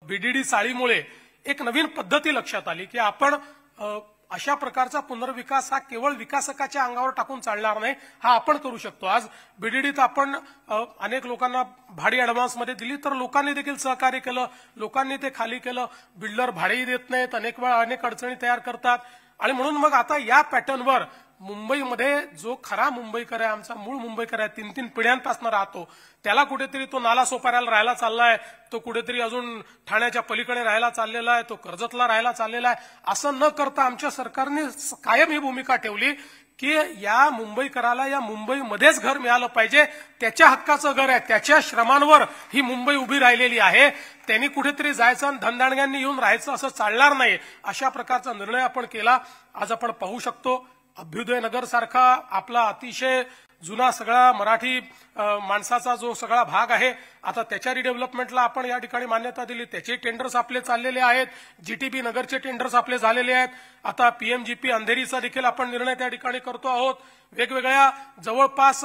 VDD चाळीमुळे एक नवीन पद्धती लक्षात आली की आपण अशा प्रकारचा पुनर्विकास हा केवळ विकासकाच्या अंगावर टाकून चालणार नाही, हा आपण करू शकतो। आज बीडीडीत आपण अनेक लोकांना भाडी ऍडव्हान्समध्ये दिली तर लोकांनी देखील सहकार्य केलं, लोकांनी ते खाली केलं। बिल्डर भाडेही देत नाहीत, अनेक वेळा अनेक अडचणी तयार करतात आणि म्हणून मग आता या पॅटर्नवर मुंबईमध्ये जो खरा मुंबईकर आहे, आमचा मूळ मुंबईकर आहे, 3-3 पिढ्यांपासून राहतो, त्याला कुठेतरी तो नाला सोपाऱ्याला राहायला चाललाय, तो कुठेतरी अजून ठाण्याच्या पलीकडे राहायला चाललेला आहे, तो कर्जतला राहायला चाललेला आहे। असं न करता आमच्या सरकारने कायम ही भूमिका ठेवली की या मुंबईकराला या मुंबईमध्येच घर मिळालं पाहिजे, त्याच्या हक्काचं घर आहे, त्याच्या श्रमांवर ही मुंबई उभी राहिलेली आहे, त्यांनी कुठेतरी जायचं आणि धनदांडग्यांनी येऊन राहायचं असं चालणार नाही, अशा प्रकारचा निर्णय आपण केला। आज आपण पाहू शकतो अभ्युदय नगर सारखा आपला अतिशय जुना सगळा मराठी माणसाचा जो सगळा भाग आहे, आता त्याच्या रिडेव्हलपमेंटला आपण या ठिकाणी मान्यता दिली, त्याचे टेंडर्स आपले चाललेले आहेत, जीटीबी नगरचे टेंडर्स आपले झालेले आहेत, आता पीएमजीपी अंधेरीचा देखील आपण निर्णय त्या ठिकाणी करतो आहोत। वेगवेगळ्या जवळपास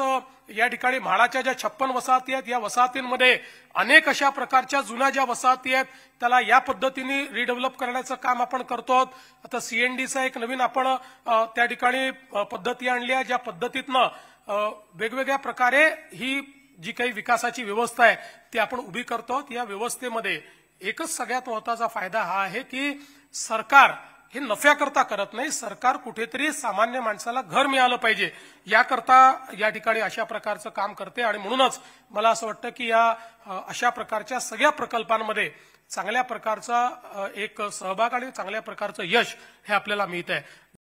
या ठिकाणी म्हाडाच्या ज्या 56 वसाहती आहेत, या वसाहतींमध्ये अनेक अशा प्रकारच्या जुन्या ज्या वसाहती आहेत त्याला या पद्धतीने रिडेव्हलप करण्याचं काम आपण करतो आहोत। आता सीएनडीचा एक नवीन आपण त्या ठिकाणी पद्धती आणली आहे, ज्या पद्धतीतनं वेगवेगळ्या प्रकारे ही जी काही विकासाची व्यवस्था आहे ती आपण उभी करतो। या व्यवस्थेमध्ये एकच सगळ्यात महत्त्वाचा फायदा हा आहे की सरकार हे नफ्याकरता करत नाही, सरकार कुठेतरी सामान्य माणसाला घर मिळालं पाहिजे याकरता या ठिकाणी अशा प्रकारचं काम करते आणि म्हणूनच मला असं वाटतं की या अशा प्रकारच्या सगळ्या प्रकल्पांमध्ये चांगल्या प्रकारचा एक सहभाग आणि चांगल्या प्रकारचं यश हे आपल्याला मिळत आहे।